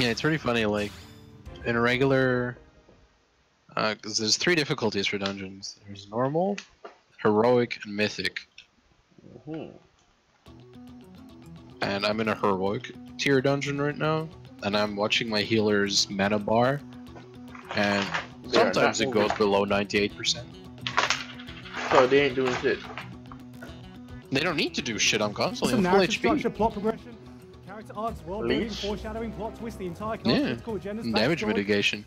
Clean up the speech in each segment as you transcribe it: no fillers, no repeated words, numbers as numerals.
Yeah, it's pretty funny. Like in a regular, because there's 3 difficulties for dungeons. There's normal, heroic, and mythic. And I'm in a heroic tier dungeon right now, and I'm watching my healer's mana bar, and sometimes it goes below 98%. So they ain't doing shit. They don't need to do shit on console. Some Full narrative HP. structure, plot progression, character arcs, world building, foreshadowing, plot twist, the entire cast, political agendas, and damage backstory. mitigation.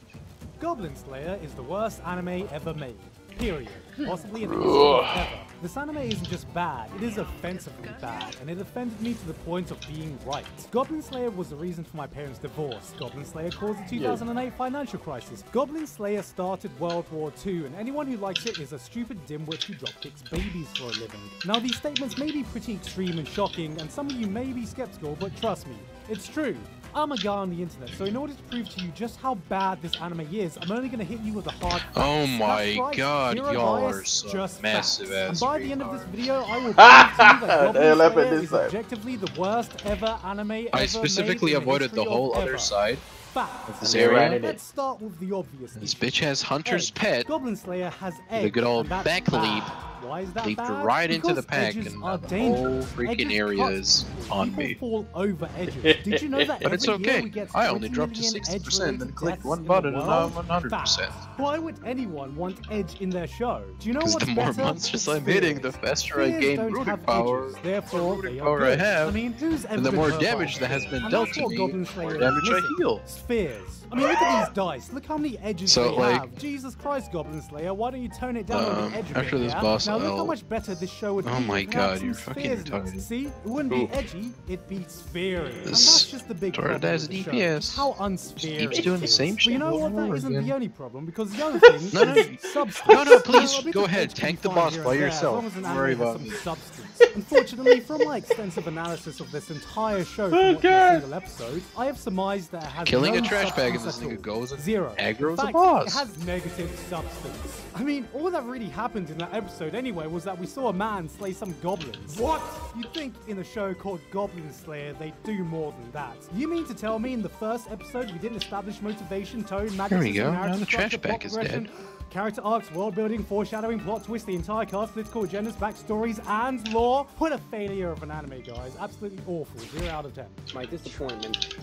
Goblin Slayer is the worst anime ever made. Period. Possibly in the history ever. This anime isn't just bad, it is offensively bad, and it offended me to the point of being right. Goblin Slayer was the reason for my parents' divorce. Goblin Slayer caused the 2008 financial crisis. Goblin Slayer started World War II, and anyone who likes it is a stupid dimwit who dropkicks babies for a living. Now these statements may be pretty extreme and shocking, and some of you may be skeptical, but trust me, it's true. I'm a guy on the internet, so in order to prove to you just how bad this anime is, I'm only going to hit you with a hard fact. Oh my right, god, y'all are some massive ass. And by the end of this video, I will prove to you that Goblin Slayer is time. objectively the worst ever anime ever I specifically made in avoided the history whole of other ever. side Fact. of this area. Let's start with the obvious. This bitch has Hunter's pet. Goblin Slayer has eggs. The good old and that's back bad. leap. Why is that Leaped bad? right into the Because pack, edges and are the dangerous. whole freaking Edges area cut is people. on People me. fall over edges. Did you know that But it's every year okay. we get I only 20 dropped to million 60%, then edge-related clicked deaths one in the button, and now I'm world? 100%. Fact. Why would anyone want edge in their show? Do you know Because what's the more better? monsters I'm hitting, the faster I Spheres gain don't rooting have power. edges, therefore The they rooting are power I good. have, I mean, who's ever and the been more hurt by damage a that has sphere? been And dealt that's to what me, Goblin the Slayer more is damage I missing. heal. Spheres. I mean, look at these dice. Look how many edges So, they like, have. Jesus Christ, Goblin Slayer, why don't you tone it down on the edge a bit, after this yeah? boss, Now look how I'll- much better this show would be. Oh my if it had god, some you're fucking spheres in it. retarded. See, it wouldn't be edgy, it'd be spheric. And This that's just the big sort problem of with the show. DPS. Just how unspheric Keeps doing the it is. same But you shit know what? over That isn't again. the only problem, because the other thing No, is substance. No, please, Now, a bit go of ahead, edge can tank the be boss fine by here and there, yourself. as long as an Don't anime worry has about some me. substance. Unfortunately, from my extensive analysis of this entire show from watching a single episode, I have surmised that it has Killing no a trash bag and substance this at all. nigga goes and Zero. aggro's In a fact, boss. it has negative substance. I mean, all that really happened in that episode anyway was that we saw a man slay some goblins. What? You'd think in a show called Goblin Slayer they'd do more than that. You mean to tell me in the first episode we didn't establish motivation, tone, magic, There we system, go, narrative now the trash structure, plot bag is progression, dead. character arcs, world building, foreshadowing, plot twist, the entire cast, political agendas, backstories, and lore? What a failure of an anime, guys. Absolutely awful. 0 out of 10. My disappointment.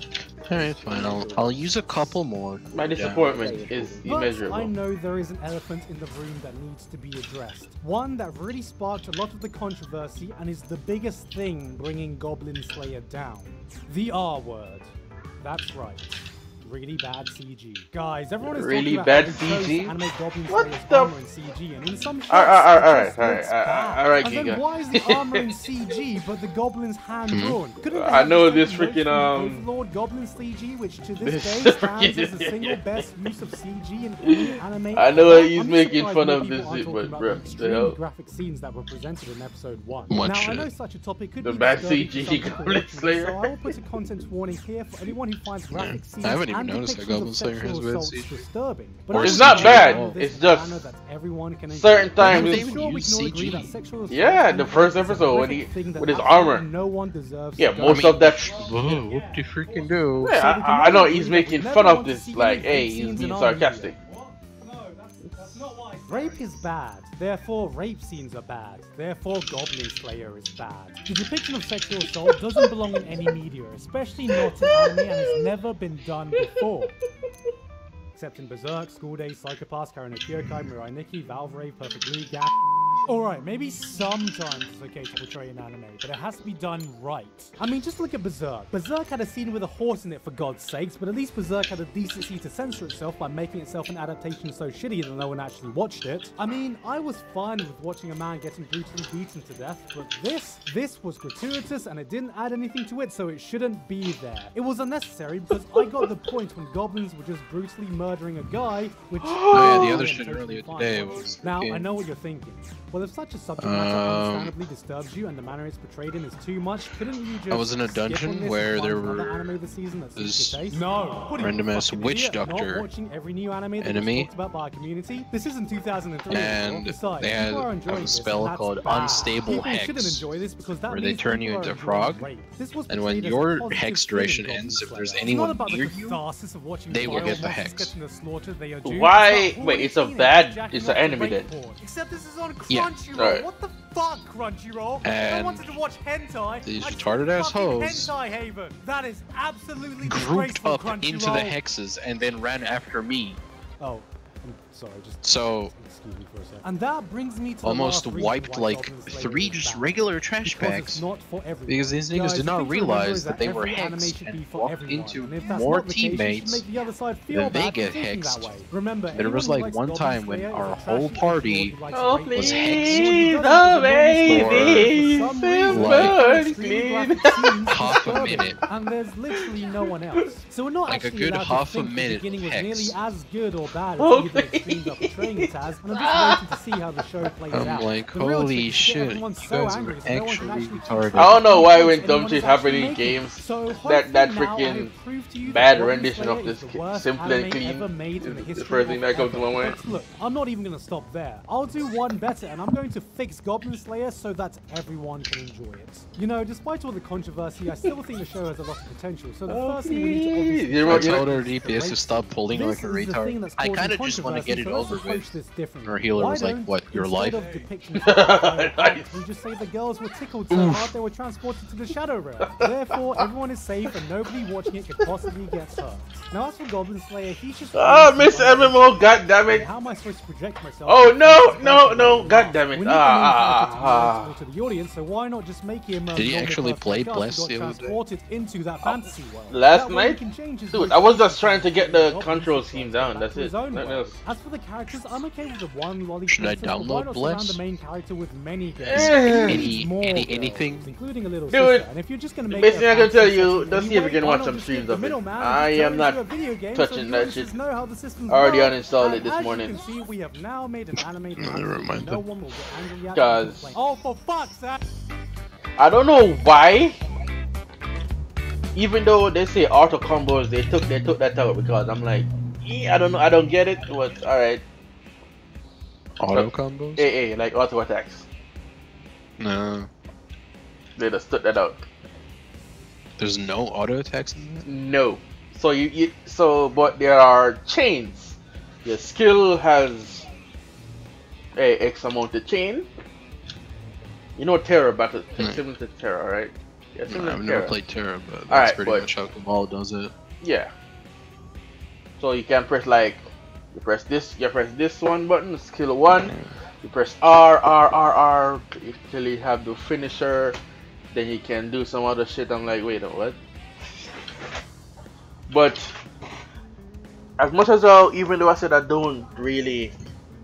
Alright, fine. I'll use a couple more. My disappointment is But immeasurable. I know there is an elephant in the room that needs to be addressed. One that really sparked a lot of the controversy and is the biggest thing bringing Goblin Slayer down. The R word. That's right. Really bad CG. Guys, everyone is Really talking bad about how they chose CG? to animate Goblin What Slayer's the armor in CG, and in some shots, Alright, and Giga. then why is the armor in CG but the goblin's hand drawn? Couldn't they I have know just this taken notes freaking, from the Overlord Goblin CG, which to this this day stands freaking- as the single best use of CG in any anime. I know he's I'm making surprised fun more of people this aren't shit, talking but about bruh, the the extremely hell? graphic scenes that were presented in episode 1. What Now, I shit? know such a topic could The be bad disturbing to CG some people Goblin watching, Slayer. so I will put a content warning here for anyone who finds graphic scenes I haven't even and noticed that depictions Goblin of Slayer has sexual bad assaults CG. disturbing. Or I It's will not do bad, all this it's in a just manner that everyone can certain enjoy. times I'm it's- sure we can all agree CG. that sexual assault Yeah, and the first rape is a episode when horrific thing that with his absolutely armor. no one deserves Yeah, to go most through. of that. Whoa, what do you freaking do? Yeah, I know he's making fun of this, like, hey, he's being sarcastic. Rape is bad, therefore rape scenes are bad, therefore Goblin Slayer is bad. The depiction of sexual assault doesn't belong in any media, especially not in anime, and has never been done before. Except in Berserk, School Days, Psychopaths, Karen no Kyokai, Mirai Nikki, Valve Rave, Perfect Blue, Gap. Alright, maybe sometimes it's okay to portray an anime, but it has to be done right. I mean, just look at Berserk. Berserk had a scene with a horse in it, for God's sakes, but at least Berserk had a decency to censor itself by making itself an adaptation so shitty that no one actually watched it. I mean, I was fine with watching a man getting brutally beaten to death, but this was gratuitous and it didn't add anything to it, so it shouldn't be there. It was unnecessary because I got the point when goblins were just brutally murdering a guy, which Oh yeah, the I other am shit totally earlier fine today with. was Now, fucking- I know what you're thinking. Well, Well, if such a subject matter understandably disturbs you and the manner it's portrayed in is too much, couldn't you just I was in a dungeon where there were anime this season that this no, random ass witch not doctor watching every new anime that enemy, talked about by our community. This isn't 2003 and besides, they had a spell called Unstable Hex, where they turn you into a frog, and when your hex duration ends, if there's anyone near you, they will get the hex. Why? Wait, it's an enemy then? Except this is on Yeah. Crunchyroll. Right. What the fuck, Crunchyroll? I wanted to watch hentai. These I retarded chose ass fucking hoes Hentai Haven. That is absolutely grouped disgraceful, up into the hexes and then ran after me. Oh, I'm sorry. Just So excuse me for a second. And that brings me to almost the last wiped reason why like Goblin Slayer 3 is just bad. regular trash Because bags it's not for everyone. because these niggas Guys, did the not thing to remember realize is that they were every anime hexed should be and for walked everyone. into And if that's more not the case, you should teammates make the other side feel than they bad for get thinking that hexed. way. Remember, There was anyone like who likes one Goblin time when Slayer is our a whole trashy party idiot who likes Oh, rape. was please, hexed oh, baby, For some please, reason, burn extremely clean. graphic scenes half a disturbing, minute. and there's literally no one else. So we're not Like a actually good allowed half to a think minute the beginning was hex. nearly as good or bad as Oh, either extremes are portraying it as, and I'm just waiting to see how the show plays I'm out. like, The real holy trick is to get shit, everyone you so guys angry are so no one can actually actually retarded. I don't know why when anyone dumb is shit happen actually in making. games, So that hopefully now I freaking have proved to you that bad Goblin rendition Slayer of this is the worst simple and anime clean ever made in the is the history first thing that comes to my mind. But look, I'm not even gonna stop there. I'll do one better, and I'm going to fix Goblin Slayer so that everyone can enjoy it. You know, despite all the controversy, I still think the show has a lot of potential. So the first thing we need to obviously You know I what, told our DPS to stop pulling this like a is the thing retard. that's I causing kind of just want to get controversy, it so let's over approach with. this differently. Our healer Why was like, don't, what, your instead life? of depicting the entire Nice. act, we just say the girls were tickled so hard they were transported to the Shadow Realm. Therefore, everyone is safe and nobody watching it could possibly get hurt. Now, as for Goblin Slayer, he's just... Ah, Miss MMO, goddammit. How am I supposed to project myself? Oh, no, goddammit. We need the main character to be relatable to the audience, so why not just make him Did he normal actually person play like us who Bless got the other day? transported into that fantasy world? Last That way he night? can change his Dude, voice I was to just trying to get the Goblin control Slayer scheme back down, to that's his it. own Nothing world. else. As for the characters, I'm okay with the one lolly Should I princess, but why download not Bless? surround the main character with many girls? Anything? Including a little Dude, sister. And if you're just gonna make basically it a I can tell fantasy you, setting let's see if we anyway, can why watch not some just streams get the of it. middleman and I turn am it not into a video game touching so the that audiences shit. know how the systems Already work. uninstalled it And this as morning. you can see, we have now made an animated Never fantasy mind no that. one will get angry at. Guys. Oh, for fuck's sake! I don't know why. Even though they say auto combos, they took that out because I'm like, I don't know, I don't get it. But alright, Auto combos? AA like auto attacks. No. They just took that out. There's no auto attacks in that? No. So but there are chains. Your skill has a X amount of chain. You know Terra battle, similar to Terra, right? Yeah, similar I've to never Terra. played Terra, but that's Alright, pretty but- much how Kamal does it. Yeah. So you can press like, you press this one button, skill 1. You press R till you have the finisher. Then you can do some other shit. I'm like, wait, what? But as much as even though I said I don't really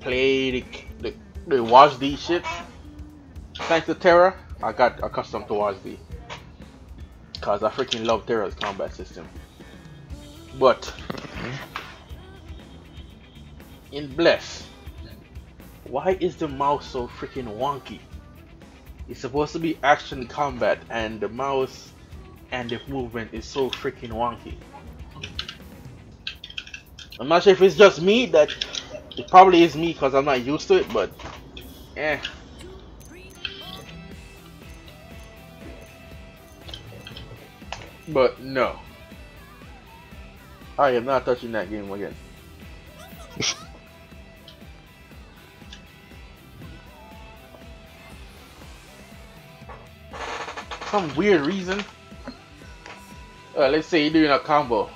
play the watch these shit, thanks to Terra, I got accustomed to watch these. Cause I freaking love Terra's combat system. But in Bless, why is the mouse so freaking wonky? It's supposed to be action combat and the mouse and the movement is so freaking wonky. I'm not sure if it's just me, that it probably is me because I'm not used to it, but eh. But no, I am not touching that game again. Some weird reason. Let's say you're doing a combo.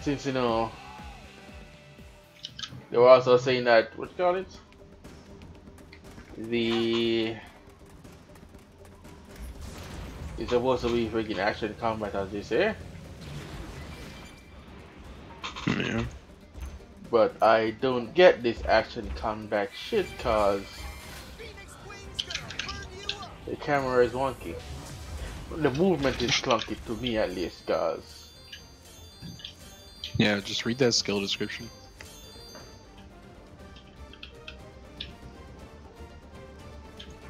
Since you know, they were also saying that, what you call it? It's supposed to be freaking action combat, as they say. Yeah. But I don't get this action combat shit cause the camera is wonky. The movement is clunky to me at least, cause Yeah, just read that skill description.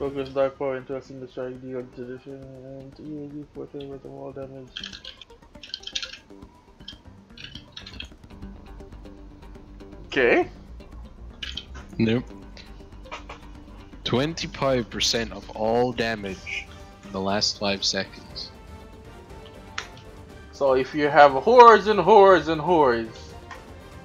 Focus dark power into a single strike, deal tradition, and you put it with more damage. Okay. Nope. 25% of all damage in the last 5 seconds. So if you have hordes and hordes and hordes,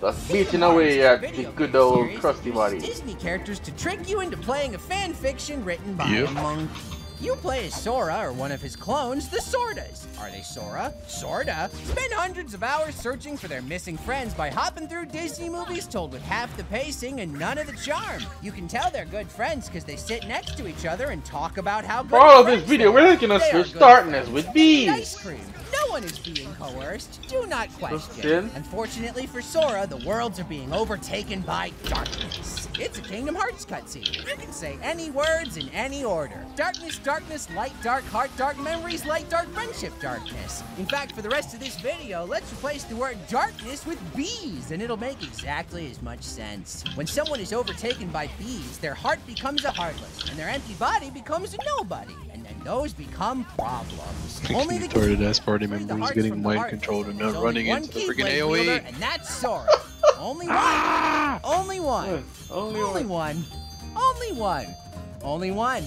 that's beating away at the good old crusty body. Disney characters to trick you into playing a fan fiction written by Yep. a monkey. You play as Sora or one of his clones, the Sordas. Are they Sora? Sorta. Spend hundreds of hours searching for their missing friends by hopping through Disney movies told with half the pacing and none of the charm. You can tell they're good friends because they sit next to each other and talk about how good For all of this friends video, they are. we're looking at They are switch good darkness friends. with Eat bees. ice cream. No one is being coerced. Do not question. Question. Unfortunately for Sora, the worlds are being overtaken by darkness. It's a Kingdom Hearts cutscene. You can say any words in any order. Darkness, darkness, light, dark, heart, dark memories, light, dark, friendship, darkness. In fact, for the rest of this video, let's replace the word darkness with bees, and it'll make exactly as much sense. When someone is overtaken by bees, their heart becomes a heartless, and their empty body becomes a nobody. And then those become problems. Only the Retarded ass party free the members hearts getting from the mind heartless. controlled and There's not only running one into the Keyblade freaking wielder, AoE. and that's Sora. Only one. Only one. Only Only one. one. Only one. Only one.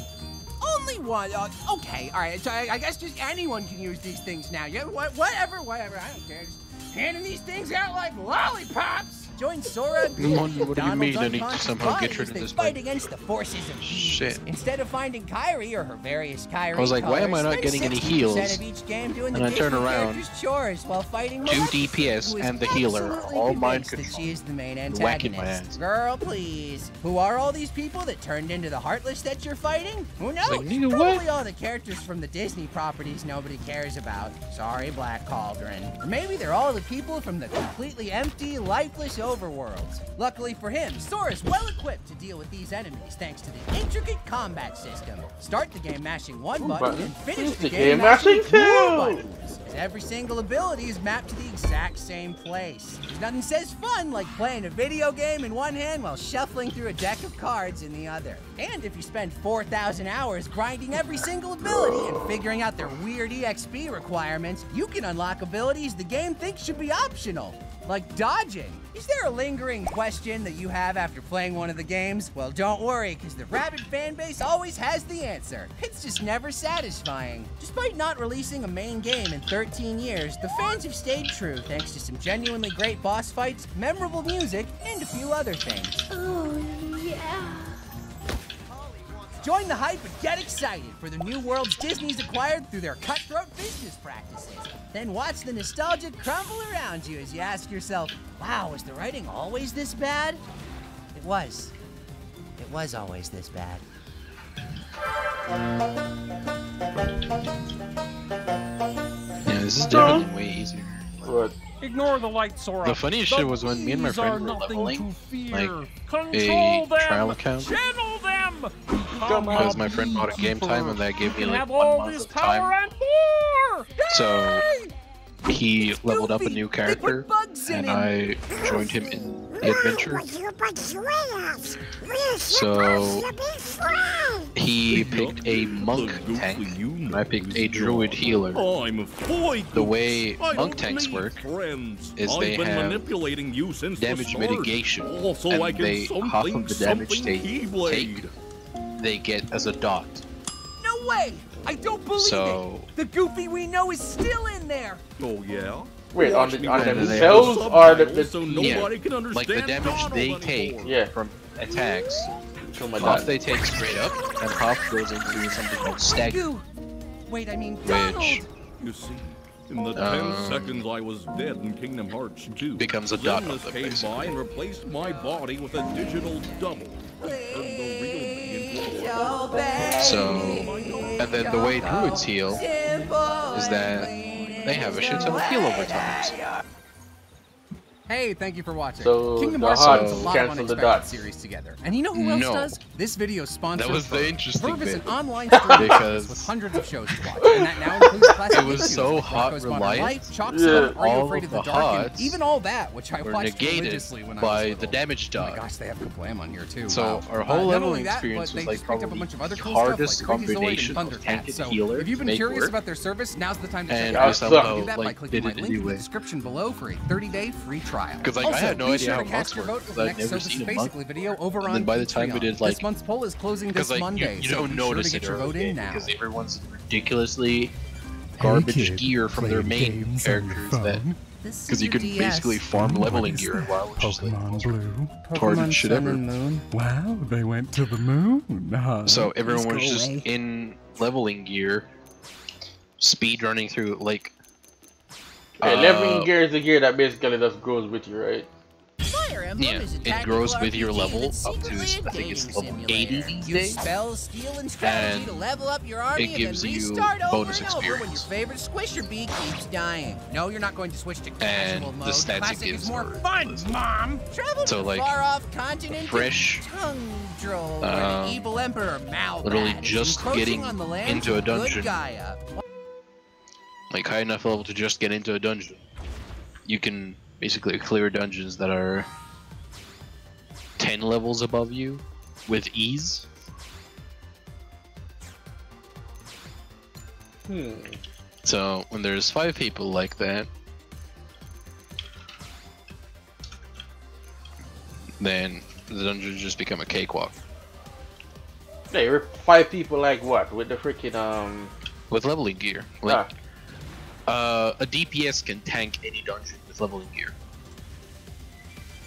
Only one. Okay, all right. So I guess just anyone can use these things now. Yeah, whatever. I don't care. Just handing these things out like lollipops. Join Sora and Critic What do you Donald's mean? I need to unconscious somehow body get rid as of they this fight bike. against the forces of bees. Shit. Instead of finding Kyrie or her various Kyrie I was like, why am I colors, not spend getting any 60% heals? of each game doing And the I turn Disney around, character's chores while fighting 2 Maleficent, DPS who is and the healer are absolutely all mind convinced that control. she is the main You're whacking my antagonist. ass. Girl, please. Who are all these people that turned into the Heartless that you're fighting? Who knows? like, nigga, Probably what? all the characters from the Disney properties nobody cares about. Sorry, Black Cauldron. Or maybe they're all the people from the completely empty, lifeless overworlds. Luckily for him, Sora's well equipped to deal with these enemies thanks to the intricate combat system. Start the game mashing one button and finish the game mashing two buttons. As every single ability is mapped to the exact same place. There's nothing says fun like playing a video game in one hand while shuffling through a deck of cards in the other. And if you spend 4,000 hours grinding every single ability and figuring out their weird EXP requirements, you can unlock abilities the game thinks should be optional, like dodging. Is there a lingering question that you have after playing one of the games? Well, don't worry, because the rabid fanbase always has the answer. It's just never satisfying. Despite not releasing a main game in 13 years, the fans have stayed true thanks to some genuinely great boss fights, memorable music, and a few other things. Oh, yeah. Join the hype and get excited for the new worlds Disney's acquired through their cutthroat business practices. Then watch the nostalgia crumble around you as you ask yourself, wow, was the writing always this bad? It was. It was always this bad. Yeah, this is definitely way easier. What? Ignore the light, Sora. The funniest shit was when me and my friend were leveling, like, Control a them. trial account. Channel them. Because my friend bought a game time and that gave me You like have 1 all month this of power time. and more. So he leveled up a Goofy, new they character, put bugs in and him. I joined him in the adventure. So he picked a monk tank, and I picked a druid healer. I'm The way monk tanks work is they have manipulating you since damage the start. mitigation, Also, and I can they half of the damage they Keyblade. take, they get as a dot. No way! I don't believe So it! The Goofy we know is still in there! Oh yeah. Wait, on Watch me on run themselves the or the subtitles so nobody Yeah, can understand like the damage Donald they anymore. take Yeah. from attacks, Kill my half dad. they take straight up, and half goes into something called stagger, Goo! Wait, I mean Donald! which You see, in the 10 seconds I was dead in Kingdom Hearts 2, becomes a dot Illness of them, came basically. by and replaced my body with a digital double. Turned the real me into a So, and then the way druids heal is that they have a shit ton of heal over times. Hey, thank you for watching. So Kingdom the Hearts heart puts a lot of cancel the unexpected dots. series together. And you know who else No. does? This video sponsors That was the Verve. interesting Verve is an bit. online streaming Because service with hundreds of shows to watch, and that now includes classic it was YouTubers so like hot Rocko's Modern reliant. Life, Chalk Yeah. Zone, Are You All Afraid of of the the Dark, and hots even all that, which I were watched negated religiously when I was by little. the damage Oh my dog. gosh, they have Kablam on here too. So Wow. our whole Not leveling only that, experience but was they like just picked up a probably bunch of other the cool stuff hardest like Freakazoid and combination of Thundercat. tank and So healer if you've to been make curious work. about their service, now's the time to check And it I out. somehow Do that by like clicking did my it link in the anyway. description below for a 30-day free trial. Because like also, I had no be idea sure how to months cast your work vote for because the I'd next never Service seen a month. Basically video over And on then by the time we Patreon. did like, This month's poll is closing because this like Monday, you so don't be sure to notice get it your vote early in now. because everyone's ridiculously garbage gear from their main characters that because you can basically farm leveling gear while which is like Pokemon Blue. retarded shit ever. Moon. Wow, they went to the moon, huh? So everyone was Please go just away. in leveling gear, speed running through like. Yeah, leveling gear is the gear that basically just grows with you, right? Fire Emblem Yeah, is a it tactical grows with your RPG level that's up to secretly a I think it's dating level simulator. 80 these Use days. spells, skill, and strategy And to level up your army it gives and then you restart over bonus and over when your experience. favorite Squisher Bee keeps dying. No, you're not going to switch to And casual the mode. stats it Classic gives is more are fun, listen. Mom. Travel So, to like, far-off continent fresh, Tundral, where the evil Emperor Malbad literally is just encroaching getting on the lands into a of good dungeon. Gaia. Like high enough level to just get into a dungeon. You can basically clear dungeons that are 10 levels above you with ease. So when there's 5 people like that, then the dungeons just become a cakewalk. Hey, we're 5 people like what? With the freaking With leveling gear. Like, a DPS can tank any dungeon with leveling gear.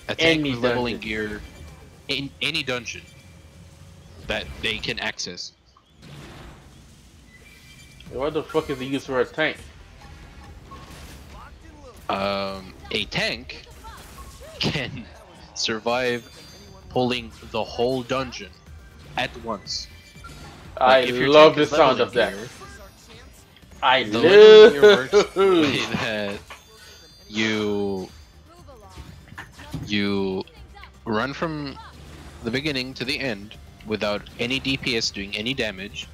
A tank Any with leveling dungeon. gear in any dungeon that they can access. What the fuck is the use for a tank? A tank can survive pulling the whole dungeon at once. I Like, if your love tank the is sound leveling of that. gear, I the leveling gear works the love. way that you run from the beginning to the end without any DPS doing any damage.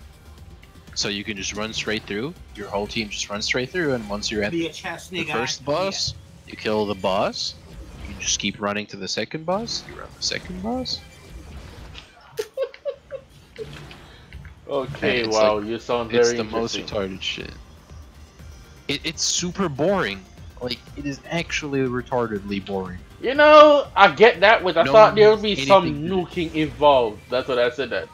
So you can just run straight through. Your whole team just runs straight through, and once you're at the first boss, you kill the boss. You just keep running to the second boss. You run the second boss. Okay, It's wow, like- you sound It's very the most interesting. retarded shit. It's super boring. Like, it is actually retardedly boring. You know, I get that, but I No thought there would be anything some to do. nuking involved. That's what I said that.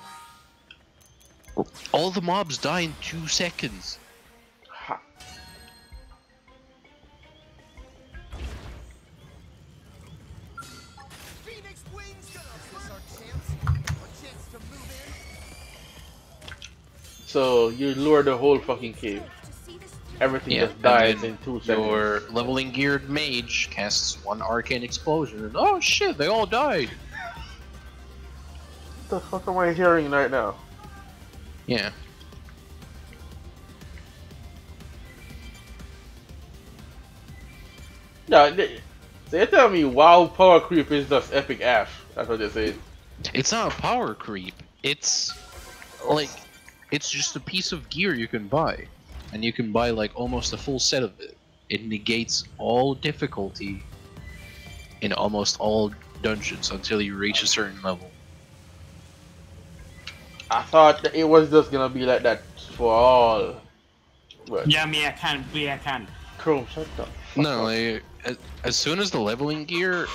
All the mobs die in 2 seconds. Ha. So you lure the whole fucking cave. Everything Yeah, just dies and then in 2 seconds. your leveling geared mage casts 1 arcane explosion, and oh shit, they all died. What the fuck am I hearing right now? Yeah. No, so you tell me WoW power creep is just epic ass. That's what they say. It's not a power creep. It's like, it's just a piece of gear you can buy. And you can buy like almost a full set of it. It negates all difficulty in almost all dungeons until you reach a certain level. I thought that it was just gonna be like that for all. But Yeah, me, I can. Chrome, shut up. No, like, as soon as the leveling gear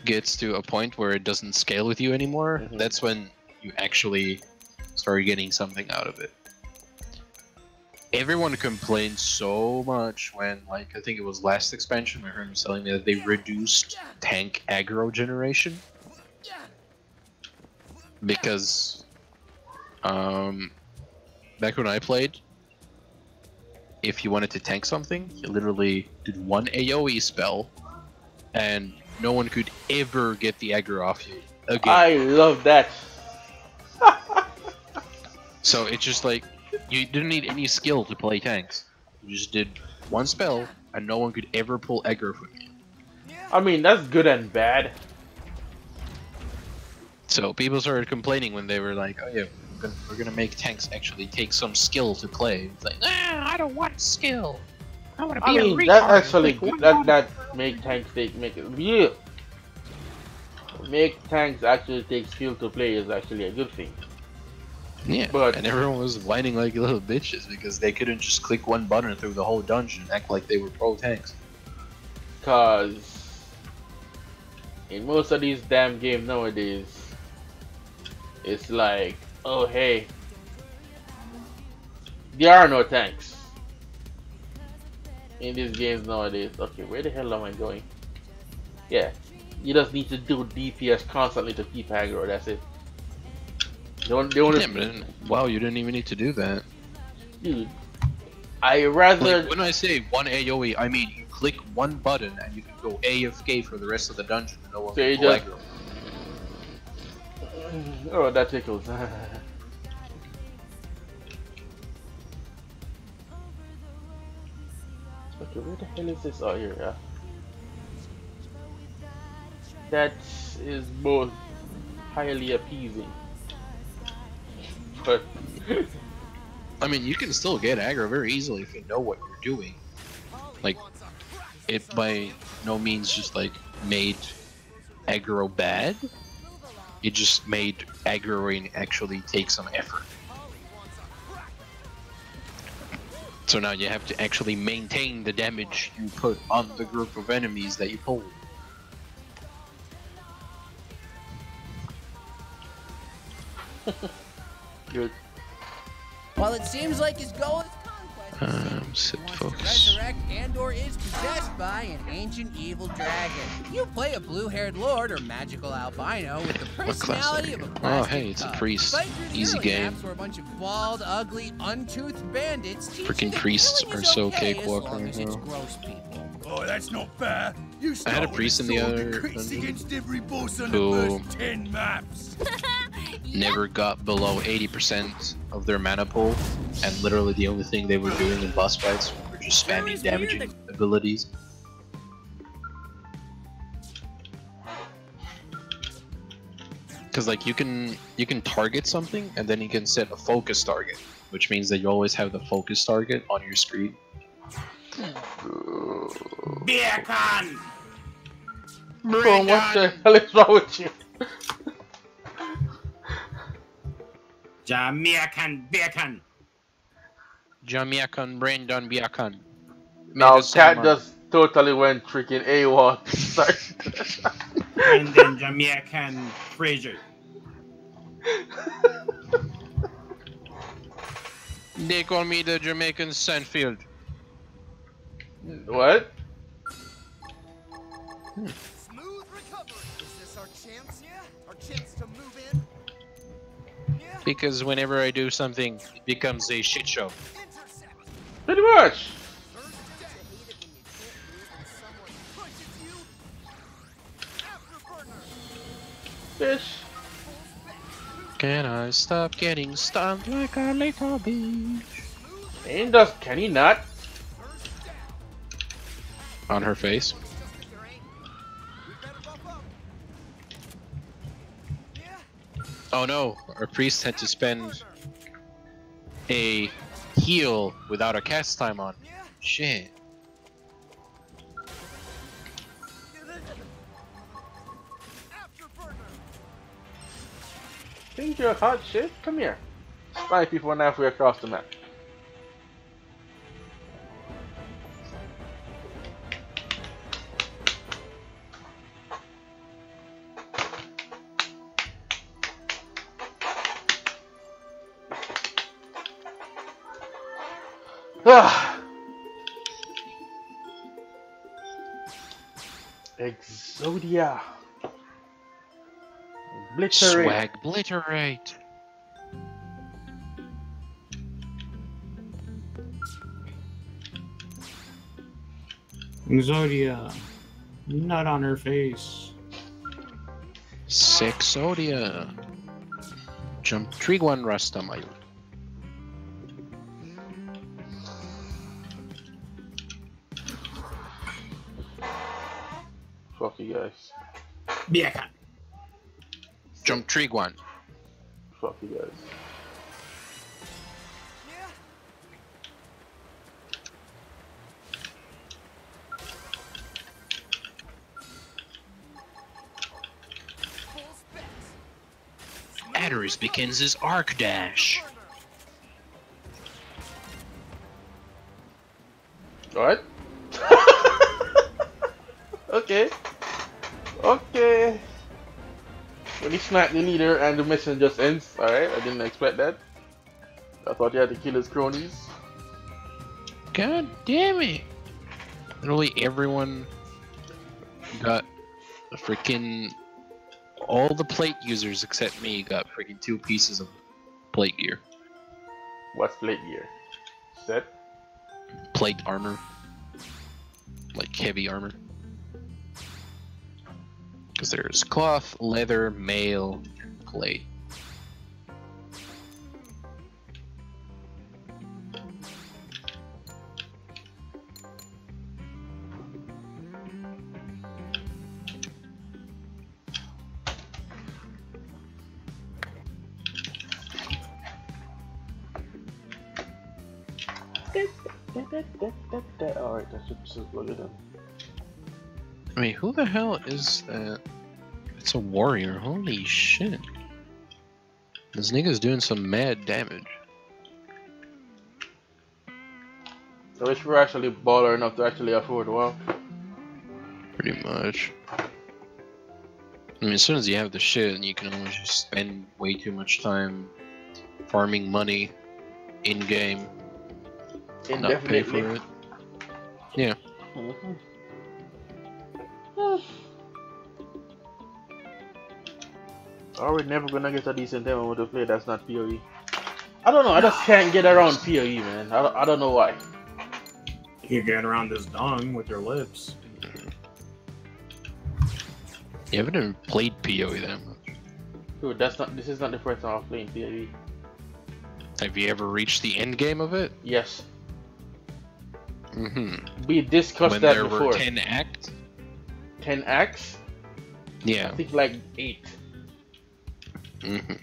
gets to a point where it doesn't scale with you anymore, that's when you actually start getting something out of it. Everyone complained so much when, like, I think it was last expansion, my friend was telling me that they reduced tank aggro generation. Because, back when I played, if you wanted to tank something, you literally did 1 AoE spell, and no one could ever get the aggro off you again. I love that. So it's just like, you didn't need any skill to play tanks. You just did one spell, and no one could ever pull aggro from you. I mean, that's good and bad. So people started complaining when they were like, "Oh yeah, we're gonna make tanks actually take some skill to play." It's like, I don't want skill. I want to be I mean, a retard. that actually Like, what that make tanks make it. Yeah. Make tanks actually take skill to play is actually a good thing. Yeah, But and everyone was whining like little bitches because they couldn't just click one button through the whole dungeon and act like they were pro tanks. Cause in most of these damn games nowadays, it's like, oh hey, there are no tanks in these games nowadays. Okay, where the hell am I going? Yeah, you just need to do DPS constantly to keep aggro. That's it. Yeah, but wow, you didn't even need to do that. Dude, I rather. Like, when I say one AoE, I mean you click one button and you can go AFK for the rest of the dungeon and no one So you can pull just- aggro. Oh, that tickles. Okay, where the hell is this? Oh, here, yeah. That is both highly appeasing. But I mean, you can still get aggro very easily if you know what you're doing. Like, it by no means just like made aggro bad. It just made aggroing actually take some effort. So now you have to actually maintain the damage you put on the group of enemies that you pull. good. While it seems like his goal is conquest, Sit he wants focus. to resurrect and/or is possessed by an ancient evil dragon. You play a blue-haired lord or magical albino with the What class are personality you? of a Oh, plastic hey, it's a cup. priest. Fight through the Easy early game. maps where a bunch of bald, ugly, untoothed bandits teach you Freaking that priests killing are is so okay cakewalk as long right as it's now. gross people. Oh, that's not fair. You I had a start priest in with the sword that other crits dungeon against every boss on who- the first 10 maps. Never got below 80% of their mana pool, and literally the only thing they were doing in boss fights were just spamming damaging abilities. Because like you can target something and then you can set a focus target, which means that you always have the focus target on your screen. Bacon! Bro, what the hell is wrong with you? Jamaican bacon! Jamaican Brandon Biakan. Now, Cat just totally went freaking AWOL. Sorry. And then Jamaican Fraser. They call me the Jamaican Sandfield. What? Smooth recovery. Is this our chance? Yeah? Our chance to move in? Yeah? Because whenever I do something, it becomes a shit show. Intercept. Pretty much. First day. Hate it when you can't move and someone pushes you. Afterburner. Bitch. Can I stop getting stunned like a little bitch? Ain't does can he not? On her face. Oh no, our priest had to spend a heal without a cast time on. Shit. Think you're hot shit? Come here. Snipe people halfway across the map. Exodia. Obliterate. Swag obliterate. Exodia. Nut on her face. Sexodia. Jump tree one Rastamayo. Fuck you guys. Beacon. Jump tree one. Fuck you guys. Adderus begins his arc dash. What? Okay. Okay. When he smacked the leader and the mission just ends. Alright, I didn't expect that. I thought you had to kill his cronies. God damn it. Literally everyone got a freaking... All the plate users except me got freaking 2 pieces of plate gear. What's plate gear? Set? Plate armor. Like heavy armor. Because there's cloth, leather, mail, and plate. Alright, that should plug it in. I mean, who the hell is that? It's a warrior. Holy shit. This nigga's doing some mad damage. I wish we were actually baller enough to actually afford one. Pretty much. I mean, as soon as you have the shit, you can always just spend way too much time farming money in-game. Not pay for it. Yeah. Are we never gonna get a decent demo to play that's not PoE? I don't know, I just can't get around PoE, man. I don't know why. You get around this dung with your lips. You haven't even played PoE that much. Dude, this is not the first time I'm playing PoE. Have you ever reached the end game of it? Yes. Mm-hmm. We discussed when that there before. were 10 acts? 10 acts? Yeah. I think like 8. Mm-hmm.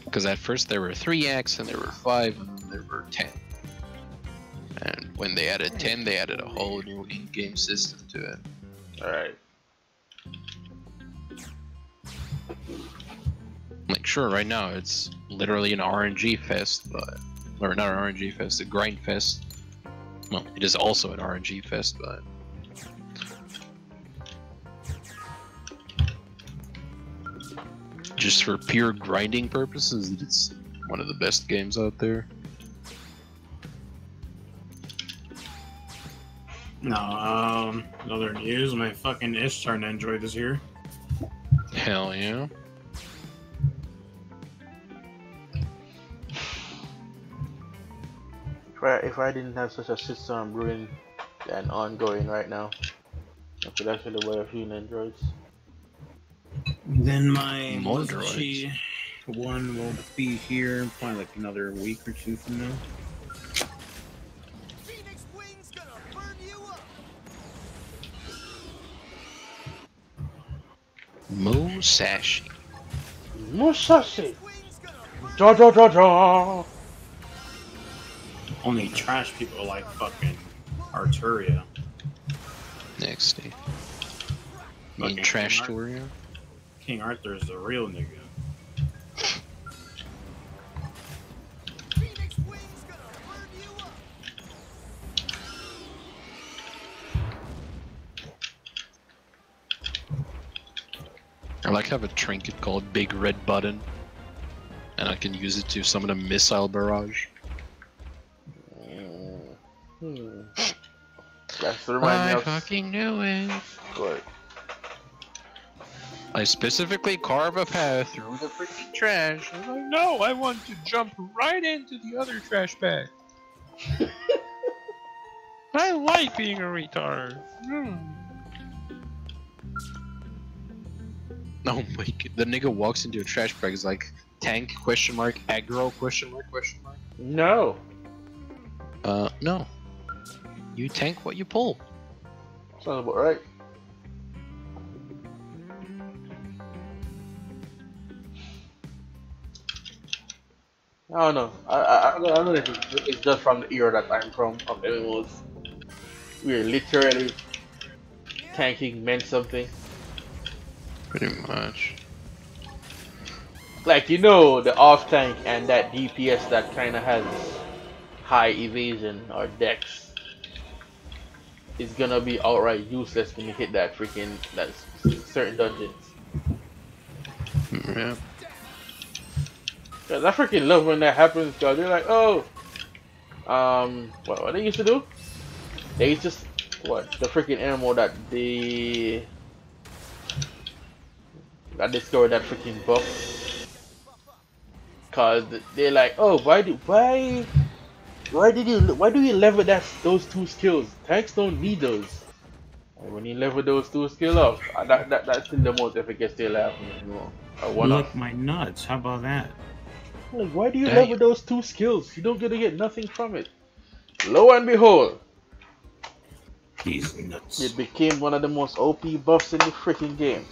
Because at first there were 3 acts, and there were 5, and then there were 10. And when they added 10, they added a whole new in-game system to it. Alright. Like, sure, right now it's literally an RNG fest, but... Or not an RNG fest, a grind fest. Well, it is also an RNG fest, but... Just for pure grinding purposes, it's one of the best games out there. No, other news, my fucking Ish turned Android this year. Hell yeah. If I didn't have such a shitstorm brewing and ongoing right now, I could actually wear a few androids. Then my Mondroids. one will be here probably like another week or 2 from now. Phoenix Wings gonna burn you up. Musashi. Musashi! Ja ja ja ja! Only trash people like fucking Arturia. Next. Fucking Trash King Toria. King Arthur is the real nigga. Phoenix Wings gonna burn you up. I like have a trinket called Big Red Button, and I can use it to summon a missile barrage. That's remind me I of fucking knew it. what? I specifically carve a path through the freaking trash. I was like, no, I want to jump right into the other trash bag. I like being a retard. Oh my god, the nigga walks into a trash bag is like tank question mark aggro question mark question mark. No. No. You tank what you pull. Sounds about right. I don't know. I don't know if it's just from the era that I'm from of MMOs. We're literally tanking meant something. Pretty much. Like, you know, the off tank and that DPS that kind of has high evasion or dex is gonna be outright useless when you hit that freaking that certain dungeons. Yeah. Cause I freaking love when that happens. Cause they're like, oh, what they used to do? They used to the freaking animal that they discovered that freaking buff. Cause they're like, oh, why do you level those two skills? Tanks don't need those. And when you level those two skills up, that's still the most efficacious skill I have. Look my nuts. How about that? Like, why do you level those two skills? You don't gonna get nothing from it. Lo and behold, These nuts. it became one of the most OP buffs in the freaking game.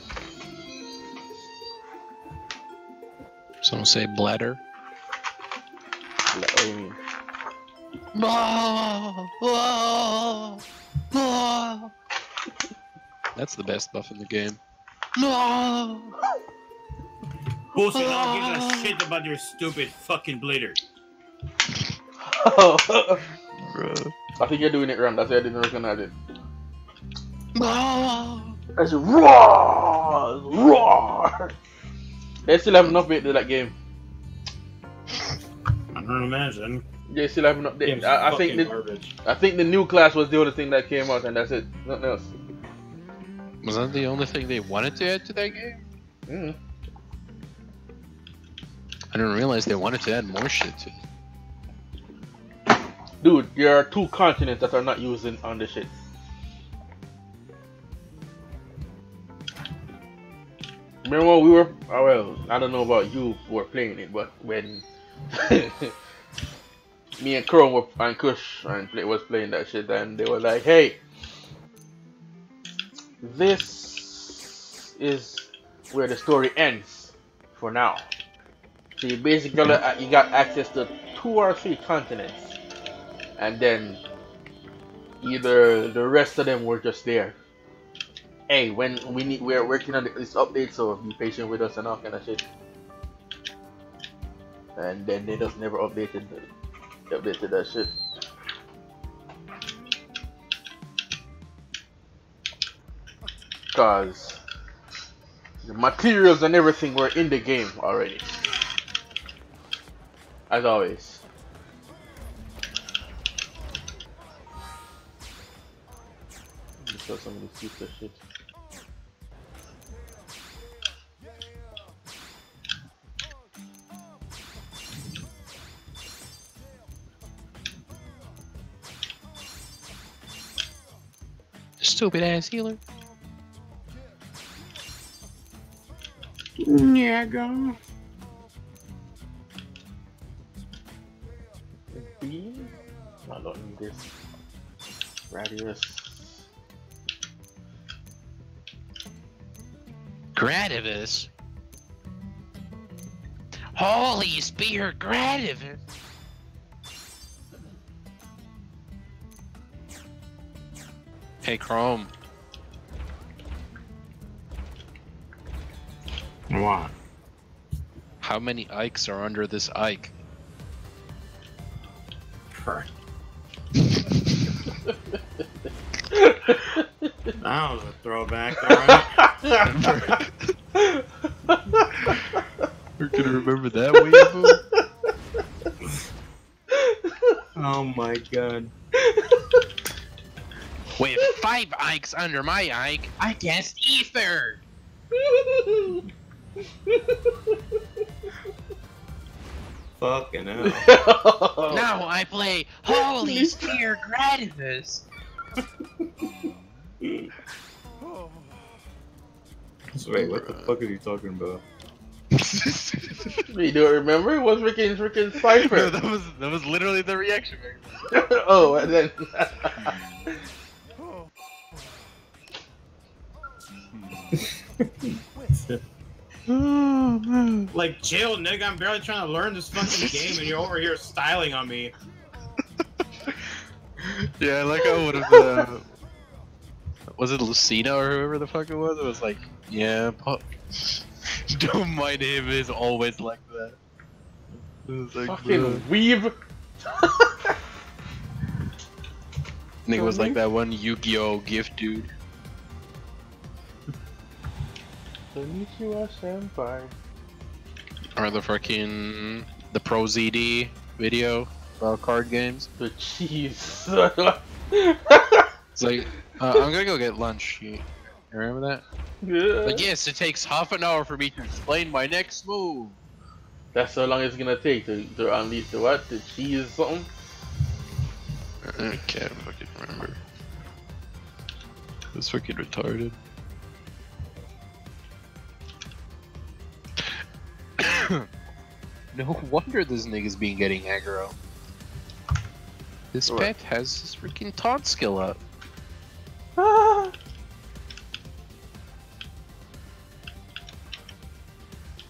Someone say bladder. What do you mean? That's the best buff in the game. Bullshit, no one gives a shit about your stupid fucking bleeder. I think you're doing it wrong. That's why I didn't recognize it. That's roar, roar. They still have an update to that game. I don't imagine. They still have an update. I think the new class was the only thing that came out, and that's it. Nothing else. Was that the only thing they wanted to add to that game? Mm. I didn't realize they wanted to add more shit to it. Dude, there are 2 continents that are not using on the shit. Remember when we were, well, I don't know about you who were playing it, but when me and Chrome and Kush was playing that shit, and they were like, hey, this is where the story ends for now. So you basically you got access to 2 or 3 continents, and then either the rest of them were just there. Hey, when we're working on this update, so be patient with us and all kind of shit. And then they just never updated that shit. Cause the materials and everything were in the game already. As always. Just saw some of this useless shit. Stupid ass healer. Neko. I don't need this. Radius. Gradivis? Holy spear, Gradivis! Hey, Chrome. What? How many Ikes are under this Ike? That was a throwback, alright? We're gonna remember that weeaboo? Oh my god. With 5 Ikes under my Ike, I cast Ether! Fucking hell. Now I play Holy Spear Gradivis! So wait, what the fuck are you talking about? You don't remember? It was freaking Cypher. No, that was literally the reaction. Oh, and then. Like, chill, nigga. I'm barely trying to learn this fucking game, and you're over here styling on me. Yeah, I like how one of the was it Lucina or whoever the fuck it was like, yeah, don't mind him, is always like that. It was like, Fucking weeb. Nigga was like that one Yu-Gi-Oh gift dude. Konnichiwa senpai. Or the fucking the Pro ZD video about card games. The cheese. It's like, I'm gonna go get lunch. You remember that? Yeah. Like, yes, it takes half an hour for me to explain my next move. That's how long it's gonna take to unleash the what? The cheese something? I can't fucking remember. It's fucking retarded. No wonder this nigga's been getting aggro. This pet has his freaking taunt skill up. Ah.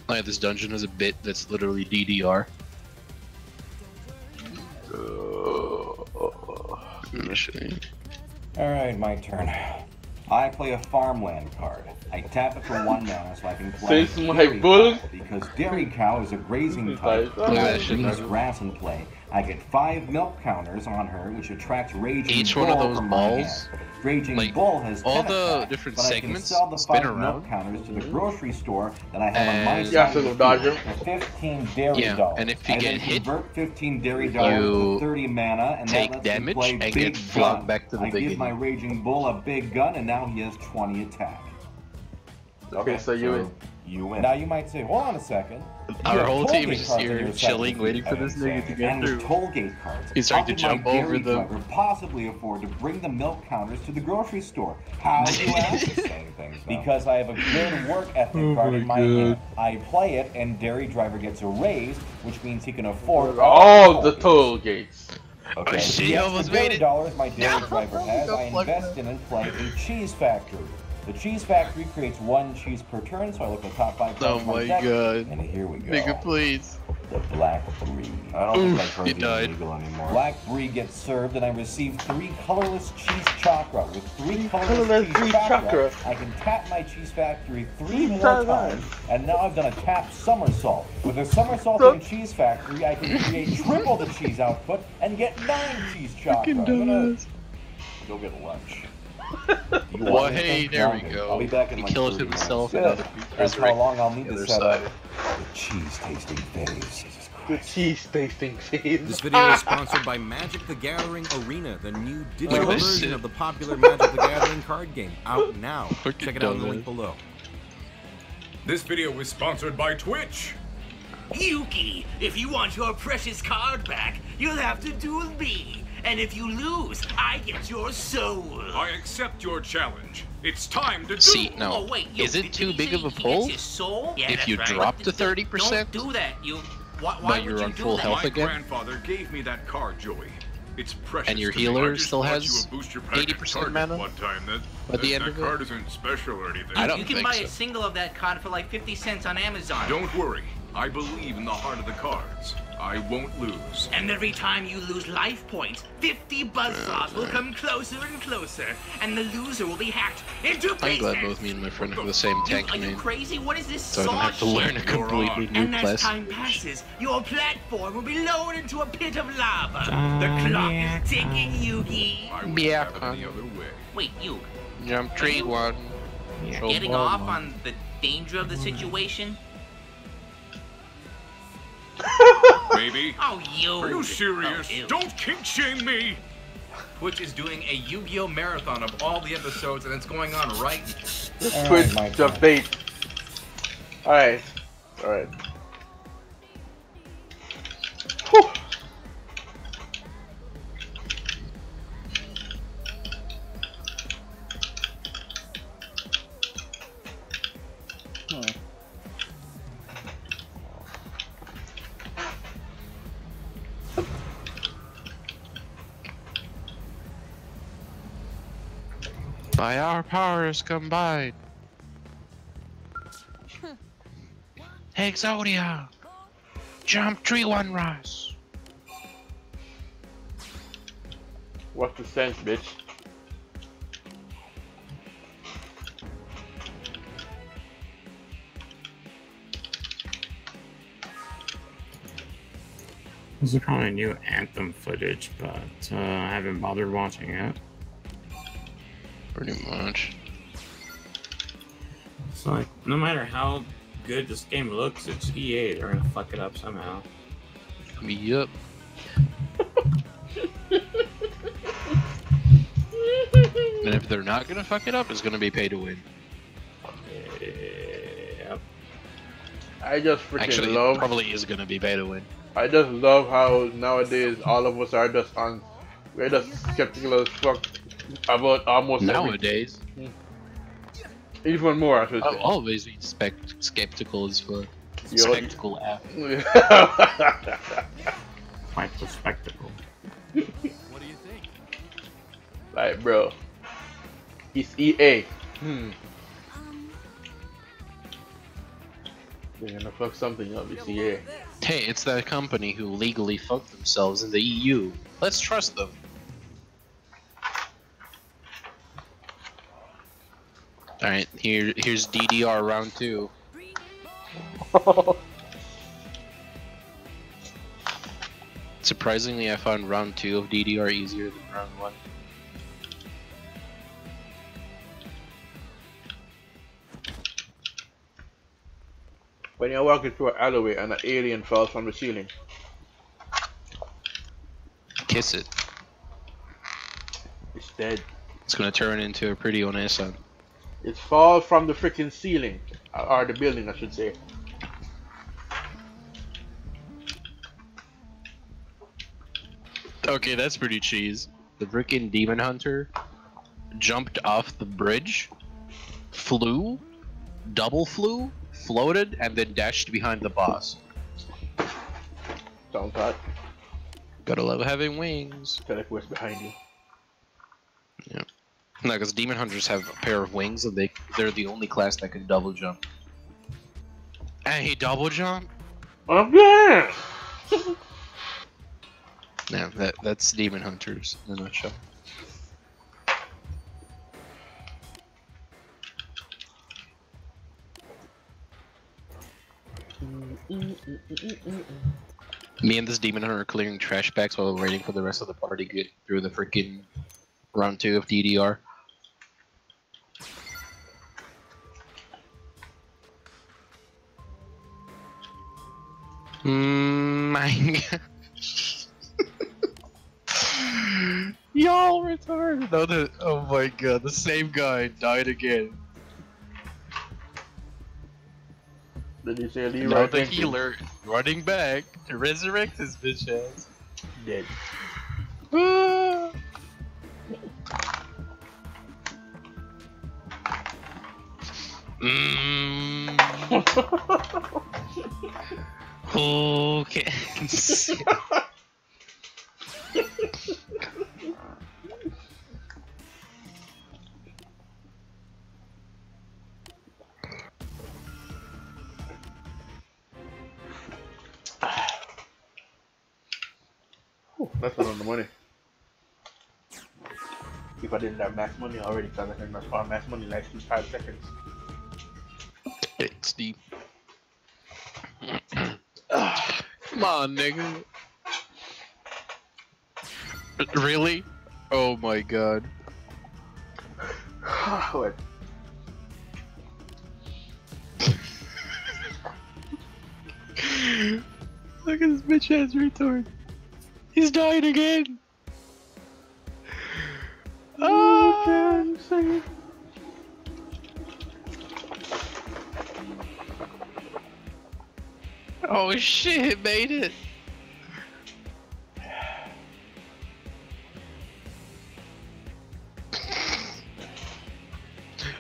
Like, this dungeon has a bit that's literally DDR. Alright, my turn. I play a farmland card. I tap it for 1 mana so I can play Say my Dairy bull. Cow, because Dairy Cow is a grazing type. Look at that shit, Brings dog. grass in play. I get 5 milk counters on her, which attracts Raging Each Bull one of those from my balls, hand. Raging like, Bull has all 10 the attack, different but I can segments sell the spin 5 around. milk counters to the grocery store that I have on my And- side Yeah, of so the the Dodger. field for 15 dairy Yeah, dollars. and if you I get then hit, convert 15 dairy dollars you to 30 mana, and take that lets me damage play and Big get flogged Gun. back to the I give beginning. my Raging Bull a big gun, and now he has 20 attack. Okay, so you win. You win. Now you might say, hold on a second. Our You have whole team is tollgate just cards on here your side chilling, of the waiting for field, this nigga to get and through. with tollgate cards, He's how trying to could my jump over dairy them. driver possibly afford to bring the milk counters to the grocery store? How do you ask? Because I have a good work ethic card in my hand. I play it, and dairy driver gets a raise, which means he can afford All the toll gates. Okay. Oh, shit, The you extra almost dairy made it. dollars my dairy No, driver has, I don't invest fuck in and play a cheese factory. The cheese factory creates 1 cheese per turn, so I look at the top 5 cards Oh of my my deck, god. and here we go. Nigga, please. The Black Brie. I don't think that Oof, card's he died. even legal anymore. Black Brie gets served, and I receive 3 colorless cheese chakra. With 3 colorless cheese chakra, I can tap my cheese factory 3 more times, and now I've done a tap somersault. With a somersaulting cheese factory, I can create triple the cheese output and get 9 cheese chakra. I'm gonna go get lunch. Well, hey, there we go. I'll be back in He like killed 30 minutes. himself Good. and other That's how long I'll need the to other set side. up the cheese tasting phase. The cheese tasting phase. This video is sponsored by Magic the Gathering Arena, the new digital Look at this version shit. of the popular Magic the Gathering card game. Out now. Fucking Check it out in the dumbass. link below. This video is sponsored by Twitch. Yuki, if you want your precious card back, you'll have to duel me. And if you lose, I get your soul. I accept your challenge. It's time to See, duel. no. Oh, wait, yo, Is it did too he big say of a he pull? gets his soul? Yeah, If that's you right. drop to Don't 30%? do that. Why But would you're you on do full that? health My again? grandfather gave me that card, Joey. It's precious. And your to me. I healer just still bought has you a booster pack at 80% Target mana one time. at the end that of it? card isn't special or anything. I don't You can think buy so. a single of that card for like 50 cents on Amazon. Don't worry. I believe in the heart of the cards. I won't lose. And every time you lose life points, 50 buzzsaws will come closer and closer, and the loser will be hacked into I'm pieces. glad both me and my friend have the same tank Are you main, crazy? What is this so I don't saw have to shit? learn a completely new And as class. time passes, your platform will be lowered into a pit of lava. The clock is ticking, Yugi. I wouldn't have it any other way. Wait, you. Jump tree one. Show Getting ball off one. on the danger of the situation? Maybe. Oh, you. Are you serious? Oh, ew. Don't kink shame me. Twitch is doing a Yu-Gi-Oh marathon of all the episodes, and it's going on right now. Twitch debate. Alright. Alright. Whew. By our powers combined. Exodia! Jump tree one rise! What's the sense, bitch? This is probably new Anthem footage, but I haven't bothered watching it. Pretty much. It's like, no matter how good this game looks, it's EA. They're gonna fuck it up somehow. Yup. And if they're not gonna fuck it up, it's gonna be pay to win. Yep. I just freaking Actually, love. it probably is gonna be pay to win. I just love how nowadays all of us are just on. We're just skeptical as fuck about almost nowadays. Everything. Even more, I should say. I've always been skeptical as fuck. Spectacle app. Quite the spectacle. What do you think? Like, bro, it's EA. They're gonna fuck something up. It's EA. Hey, it's that company who legally fucked themselves in the EU. Let's trust them. Alright, here's DDR round 2. Surprisingly, I found round 2 of DDR easier than round 1. When you're walking through an alleyway and an alien falls from the ceiling. Kiss it. It's dead. It's gonna turn into a pretty Onesa. It falls from the freaking ceiling. Or the building, I should say. Okay, that's pretty cheese. The freaking demon hunter jumped off the bridge, flew, double flew, floated, and then dashed behind the boss. Sounds hot. Gotta love having wings. Teleport's behind you. Yeah. No, because demon hunters have a pair of wings, and they're the only class that can double jump. And he double jump? Again! Yeah, that's demon hunters in a nutshell. Me and this demon hunter are clearing trash bags while we're waiting for the rest of the party to get through the freaking round 2 of DDR. My god. Y'all retarded. No, oh my god, the same guy died again. Did you say Leroy? Now the healer running back to resurrect his bitch ass. Dead. Okay. That's not on the money. If I didn't have max money already, because I think that's all max money lasts 5 seconds. XD. Come on, nigga. Really? Oh my god. What? Look at this bitch ass retard. He's dying again. Oh, oh shit, it made it.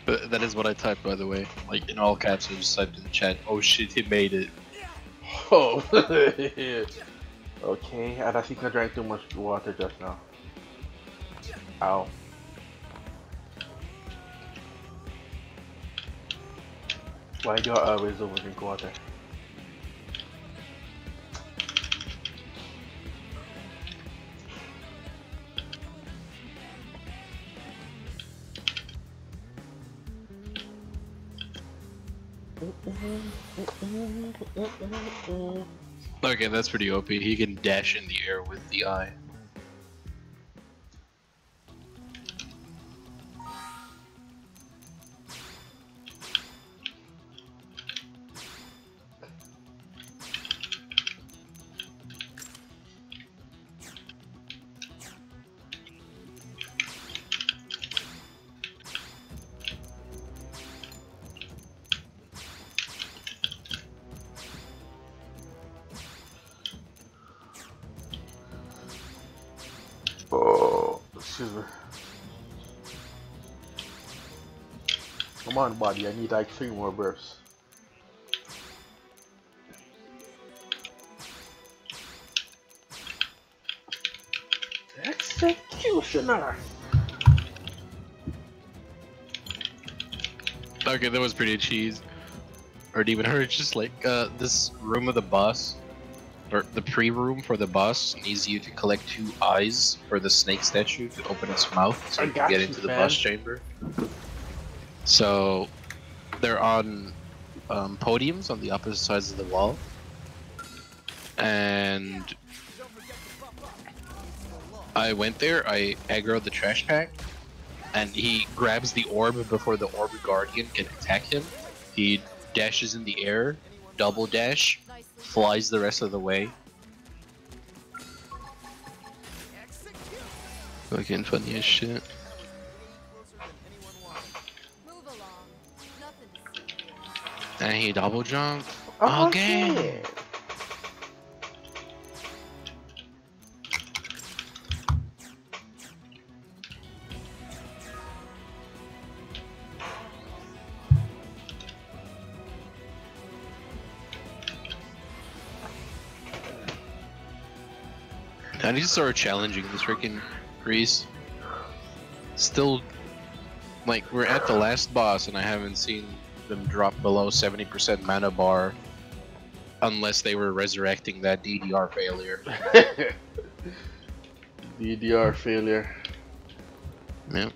That is what I typed, by the way. Like in all caps, I just typed in the chat. Oh shit, he made it. Oh. Okay, I think I drank too much water just now. Ow. Why do I always overdrink water? Okay, that's pretty OP. He can dash in the air with the eye. Oh, excuse me. Come on, buddy. I need like 3 more bursts. Executioner. Okay, that was pretty cheese. Or even her, it's just like this room of the boss, or the pre-room for the boss, needs you to collect 2 eyes for the snake statue to open its mouth so you can get into the boss chamber. So they're on podiums on the opposite sides of the wall, and I went there, I aggroed the trash pack, and he grabs the orb before the orb guardian can attack him. He dashes in the air, double dash, flies the rest of the way. Fucking funny as shit. And he double jumped. Okay. I need to start challenging this freaking priest. Still, like, we're at the last boss and I haven't seen them drop below 70% mana bar unless they were resurrecting that DDR failure. DDR failure. Yep.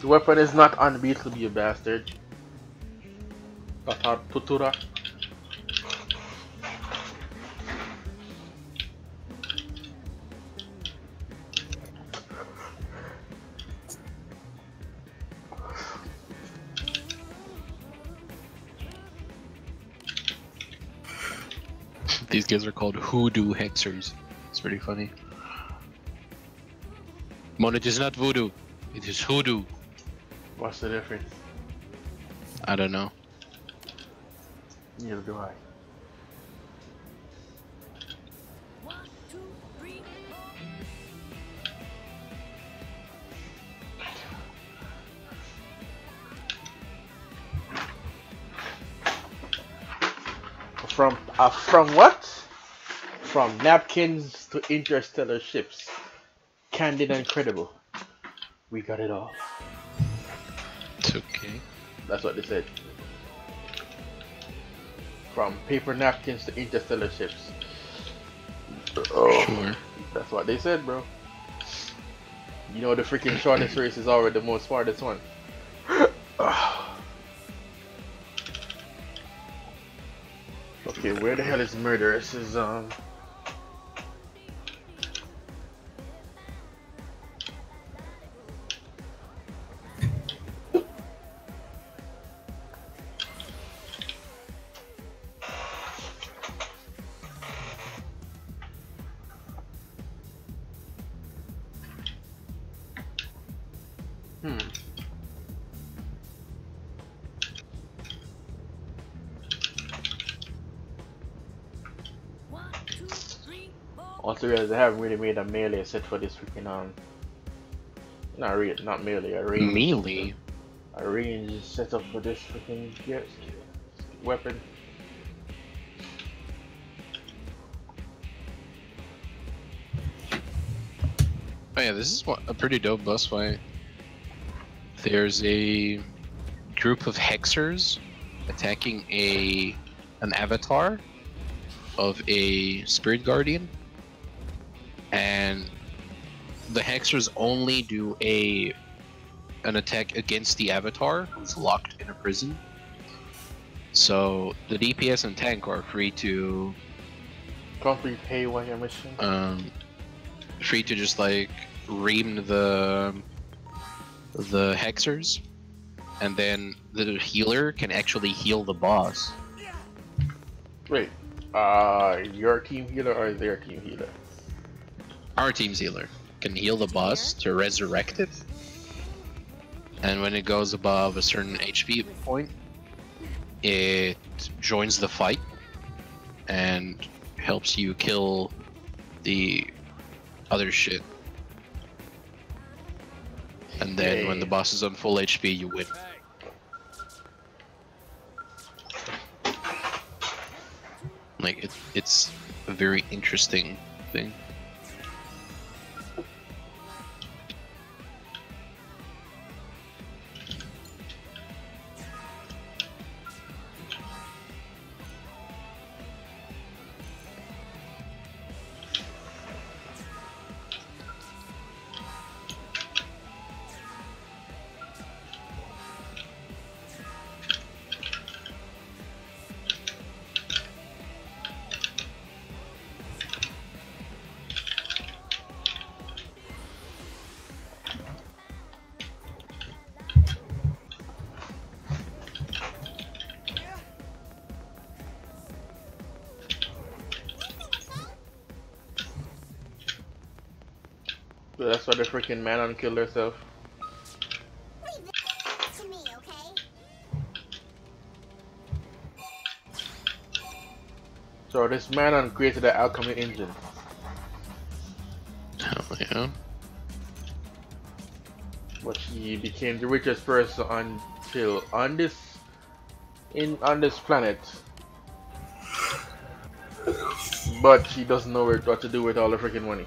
The weapon is not unbeatable, you bastard. Tutura. These guys are called hoodoo hexers. It's pretty funny. Mon, it is not voodoo. It is hoodoo. What's the difference? I don't know. Neither do I. From what? From napkins to interstellar ships. Candid and credible. We got it all. It's okay. That's what they said. From paper napkins to interstellar ships. Oh, sure. That's what they said, bro. You know the freaking shortest race is already the most farthest one. Okay, where the hell is murder? This is Also realized they haven't really made a melee set for this freaking not melee, a range. Melee. A range setup for this freaking weapon. Oh yeah, this is a pretty dope boss fight. There's a group of hexers attacking an avatar of a spirit guardian, and the hexers only do an attack against the avatar who's locked in a prison. So the DPS and tank are free to complete haywire mission. Free to just like ream the hexers, and then the healer can actually heal the boss. Wait, your team healer or their team healer? Our team's healer can heal the boss to resurrect it, and when it goes above a certain HP point, it joins the fight and helps you kill the other shit. And then when the boss is on full HP, you win. Like, it's a very interesting thing. So that's why the freaking Manon killed herself. To me, okay? So this Manon created the alchemy engine. Hell yeah. But she became the richest person until on this planet. But she doesn't know what to do with all the freaking money.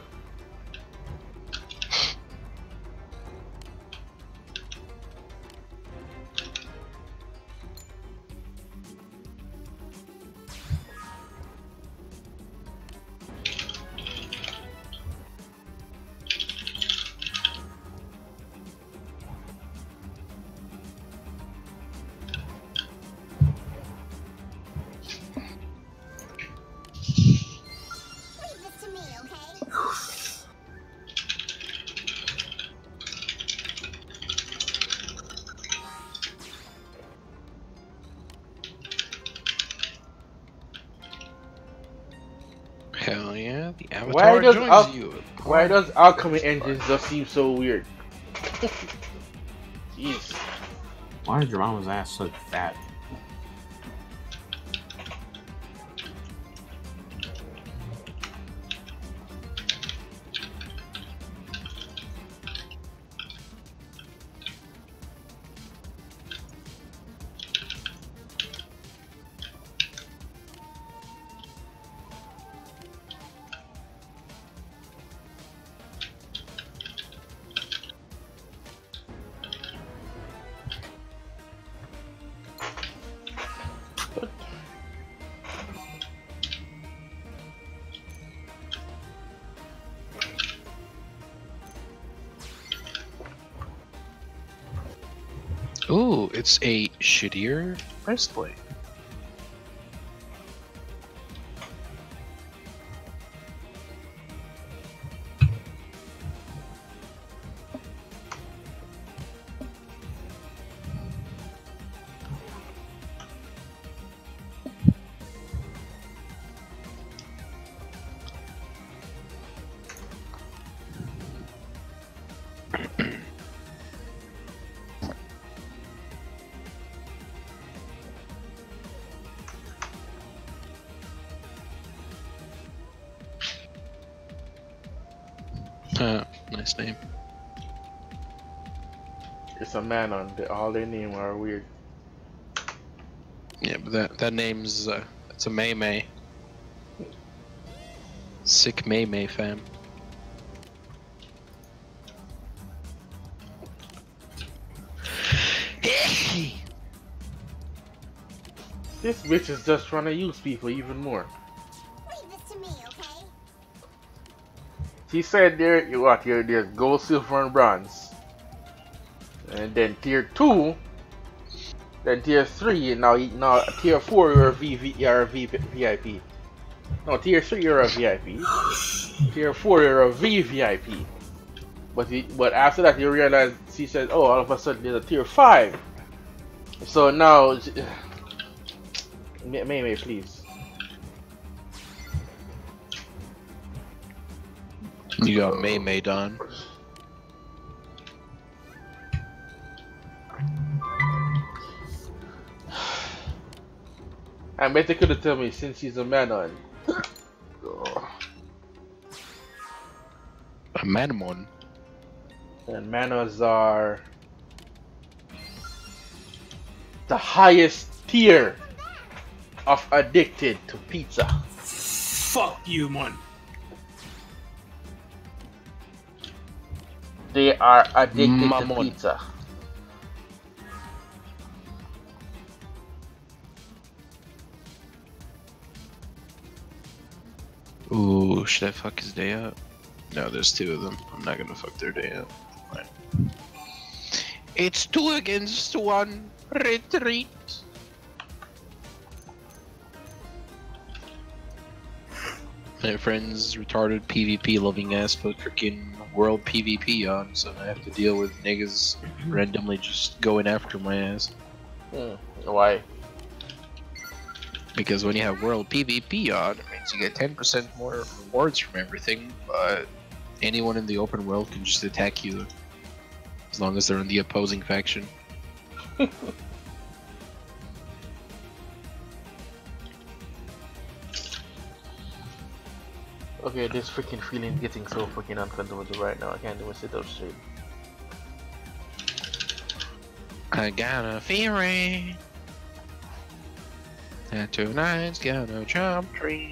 Hell yeah, the avatar joins you. Why does alchemy engines just seem so weird? Jeez. Why is your mama's ass so fat? Ooh, it's a shittier breastplate. nice name. It's a man on all their names are weird. Yeah, but that name's it's a May. Sick May fam. This bitch is just trying to use people even more. Leave this to me, okay? She said there's gold, silver, and bronze. And then tier 2, then tier 3, now tier 4 you're a VIP. No, tier 3 you're a VIP. Tier 4 you're a VVIP. But after that you realize, she said, oh, all of a sudden there's a tier 5. So now, May, please. You got MemeDom. I bet they could have told me since he's a man on. A Manamon. And manos are the highest tier of addicted to pizza. Fuck you, man. They are addicted to pizza. Ooh, should I fuck his day up? No, there's 2 of them. I'm not gonna fuck their day up. Fine. It's 2 against 1. Retreat. My friend's retarded PvP loving ass put freaking world PvP on, so I have to deal with niggas randomly just going after my ass. Why? Because when you have world PvP on, it means you get 10% more rewards from everything, but anyone in the open world can just attack you as long as they're in the opposing faction. Okay, this freaking feeling getting so freaking uncomfortable right now. I can't even sit up straight. I got a feeling that tonight's gonna jump tree.